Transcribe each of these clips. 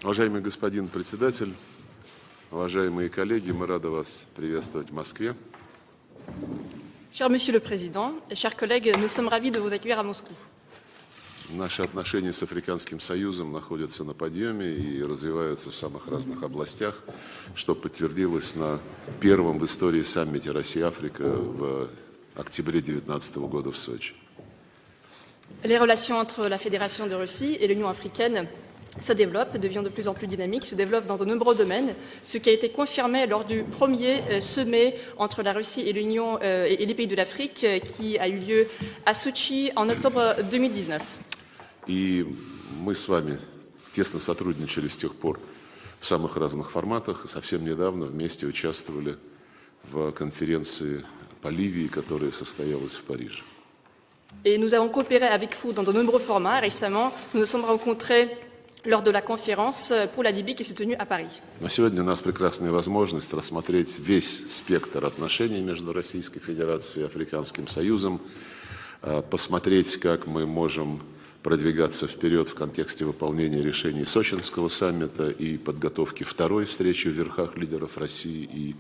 Уважаемый господин председатель, уважаемые коллеги, мы рады вас приветствовать в Москве. Cher Monsieur le Président, chers collègues, nous sommes ravis de vous accueillir à Moscou. Наши отношения с Африканским Союзом находятся на подъеме и развиваются в самых разных областях, что подтвердилось на первом в истории саммите Россия-Африка в октябре 2019 года в Сочи. Les relations entre la Fédération de Russie et l'Union africaine se développent, deviennent de plus en plus dynamiques, se développent dans de nombreux domaines, ce qui a été confirmé lors du premier sommet entre la Russie et l'Union et les pays de l'Afrique qui a eu lieu à Sochi en octobre 2019. И мы с вами тесно сотрудничали с тех пор в самых разных форматах. Совсем недавно вместе участвовали в конференции по Ливии, которая состоялась в Париже. Et nous avons coopéré avec vous dans de nombreux formats. Récemment, nous nous sommes rencontrés lors de la conférence pour la Libye qui s'est tenue à Paris. Но сегодня у нас прекрасная возможность рассмотреть весь спектр отношений между Российской Федерацией и Африканским Союзом, посмотреть, как мы можем продвигаться вперед в контексте выполнения решений Сочинского саммита и подготовки второй встречи в верхах лидеров России и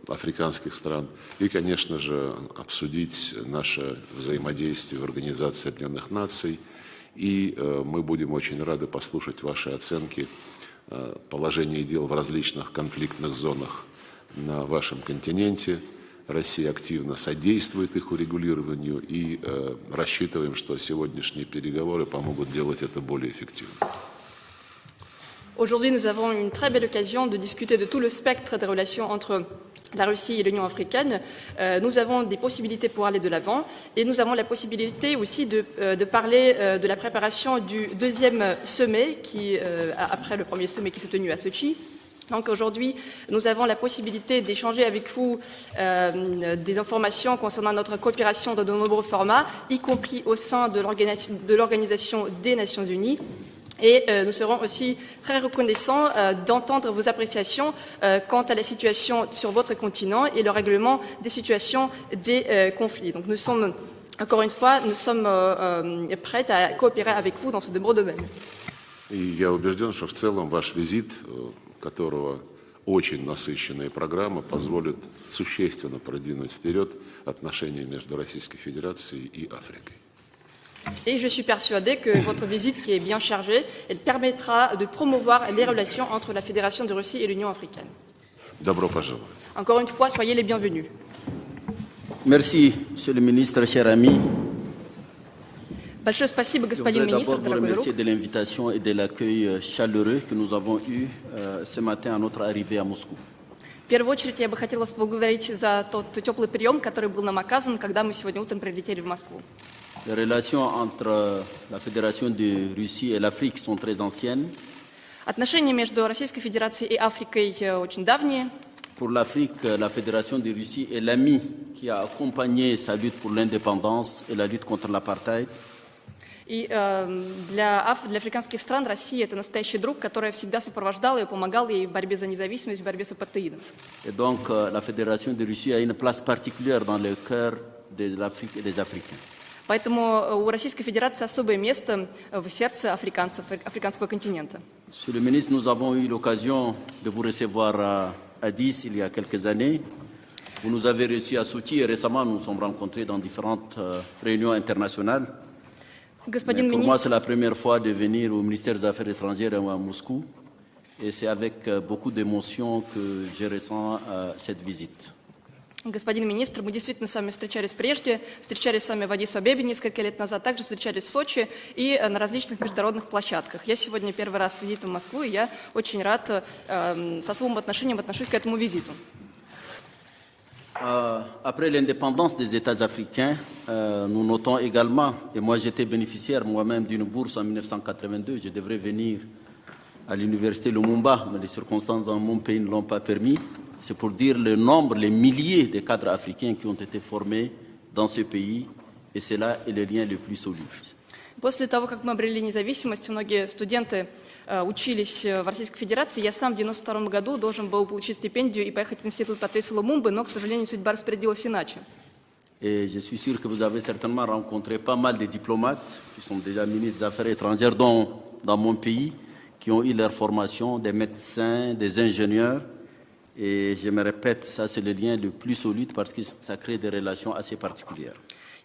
африканских стран. И, конечно же, обсудить наше взаимодействие в Организации Объединенных Наций. И мы будем очень рады послушать ваши оценки положения дел в различных конфликтных зонах на вашем континенте. Россия активно содействует их урегулированию и рассчитываем, что сегодняшние переговоры помогут делать это более эффективно. Aujourd'hui, nous avons une très belle occasion de discuter de tout le spectre des relations entre la Russie et l'Union africaine. Nous avons des possibilités pour aller de l'avant et nous avons la possibilité aussi de parler de la préparation du deuxième sommet, après le premier sommet qui s'est tenu à Sochi. Donc aujourd'hui, nous avons la possibilité d'échanger avec vous des informations concernant notre coopération dans de nombreux formats, y compris au sein de l'Organisation des Nations Unies. Et nous serons aussi très reconnaissants d'entendre vos appréciations quant à la situation sur votre continent et le règlement des situations des conflits. Donc nous sommes, encore une fois, nous sommes prêts à coopérer avec vous dans ce nombreux domaines. И я убежден, что в целом ваш визит, у которого очень насыщенная программа, позволит существенно продвинуть вперед отношения между Российской Федерацией и Африкой. Et je suis persuadée que votre visite, qui est bien chargée, elle permettra de promouvoir les relations entre la Fédération de Russie et l'Union africaine. Добро пожаловать. Encore une fois, soyez les bienvenus. Merci, Monsieur le Ministre, cher ami. Большое спасибо, Je господин voudrais министр, d'abord vous дорогой друг. remercier de l'invitation et de l'accueil chaleureux que nous avons eu ce matin à notre arrivée à Moscou. В первую очередь, я бы хотела вас поблагодарить за тот теплый прием, который был нам оказан, когда мы сегодня утром прилетели в Москву. Les relations entre la Fédération de Russie et l'Afrique sont très anciennes. Отношения между Российской Федерацией и Африкой очень давние. Pour l'Afrique, la Fédération de Russie est l'ami qui a accompagné sa lutte pour l'indépendance et la lutte contre l'apartheid. И для африканских стран Россия – это настоящий друг, который всегда сопровождал и помогал ей в борьбе за независимость, в борьбе с апартеидом. Et donc, la Fédération de Russie a une place particulière dans le cœur de l'Afrique et des Africains. Поэтому у Российской Федерации особое место в сердце африканцев, африканского континента. Monsieur le ministre, nous avons eu l'occasion de vous recevoir à Addis il y a quelques années. Vous nous avez reçus à Sochi et récemment nous nous sommes rencontrés dans différentes réunions internationales. Господин Mais pour moi, министр, c'est la première fois de venir au ministère des Affaires étrangères à Moscou et c'est avec beaucoup d'émotion que je ressens cette visite. Господин министр, мы действительно с вами встречались прежде, встречались с вами в Аддис-Абебе несколько лет назад, также встречались в Сочи и на различных международных площадках. Я сегодня первый раз визиту в Москву, и я очень рад, с особым отношением отношусь к этому визиту. Après l'indépendance des États africains, nous notons également, et moi j'étais bénéficiaire moi-même d'une bourse en 1982, je devrais venir à l'université Lumumba, mais les circonstances dans mon pays ne l'ont pas permis. C'est pour dire le nombre, les milliers de cadres africains qui ont été formés dans ce pays, et c'est là le lien le plus solide. После того, как мы обрели независимость, многие студенты учились в Российской Федерации. Я сам в 1992 году должен был получить стипендию и поехать в институт Патриса Лумумбы, но, к сожалению, судьба распорядилась иначе. Et je suis sûr que vous avez certainement rencontré pas mal de diplomates qui sont déjà ministres des Affaires étrangères dans mon pays qui ont eu leur formation, des médecins, des ingénieurs. Et je me répète, ça c'est le lien le plus solide parce que ça crée des relations assez particulières.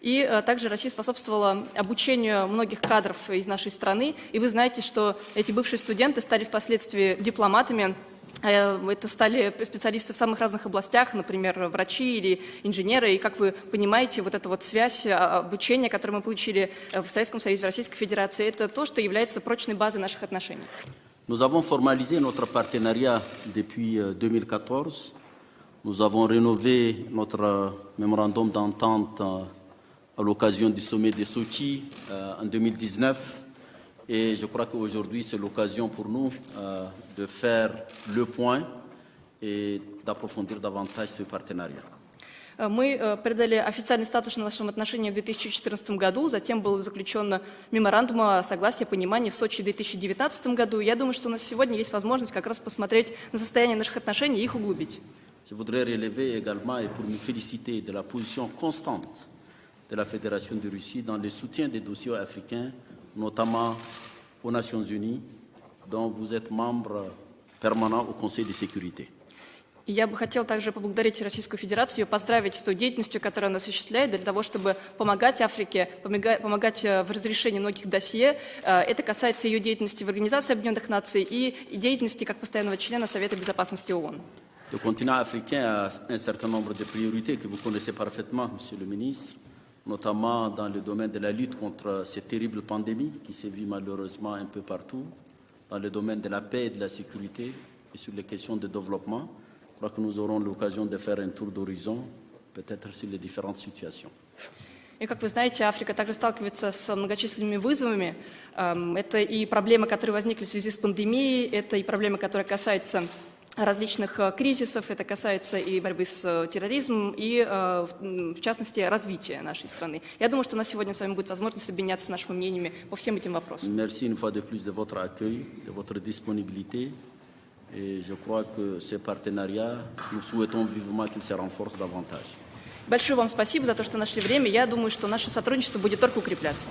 И также Россия способствовала обучению многих кадров из нашей страны. И вы знаете, что эти бывшие студенты стали впоследствии дипломатами. Это стали специалисты в самых разных областях, например, врачи или инженеры. И, как вы понимаете, вот эта вот связь обучения, которое мы получили в Советском Союзе, в Российской Федерации, это то, что является прочной базой наших отношений. Nous avons formalisé notre partenariat depuis 2014. Nous avons rénové notre mémorandum d'entente à l'occasion du sommet de Sochi en 2019. Et je crois qu'aujourd'hui, c'est l'occasion pour nous de faire le point et d'approfondir davantage ce partenariat. Мы придали официальный статус нашим отношениям в 2014 году, затем был заключен меморандум о согласии, понимании в Сочи в 2019 году. Я думаю, что у нас сегодня есть возможность как раз посмотреть на состояние наших отношений и их углубить. Je voudrais relever également et pour me féliciter de la position constante de la Fédération de Russie dans le soutien des dossiers africains, notamment aux Nations Unies, dont vous êtes membre permanent au Conseil de sécurité. И я бы хотела также поблагодарить Российскую Федерацию, ее поздравить с той деятельностью, которую она осуществляет для того, чтобы помогать Африке, помогать в разрешении многих досье. Это касается ее деятельности в Организации Объединенных Наций и деятельности как постоянного члена Совета Безопасности ООН. Le continent africain a un certain nombre de priorités que vous connaissez parfaitement, Monsieur le ministre, notamment dans le domaine de la lutte contre cette terrible pandémie qui sévit malheureusement un peu partout, dans le domaine de la paix et de la sécurité et sur les questions de développement. Je crois que nous aurons l'occasion de faire un tour d'horizon, peut-être sur les différentes situations. И, как вы знаете, Африка также сталкивается с многочисленными вызовами. Это и проблемы, которые возникли в связи с пандемией, это и проблемы, которые касаются различных кризисов, это касается и борьбы с терроризмом, и, в частности, развития нашей страны. Я думаю, что у нас сегодня с вами будет возможность обменяться нашими мнениями по всем этим вопросам. Merci une fois de plus de votre accueil, de votre disponibilité. Et je crois que ces partenariats, nous souhaitons vivement qu'ils se renforcent davantage. Большое вам спасибо за то, что нашли время. Я думаю, что наше сотрудничество будет только укрепляться.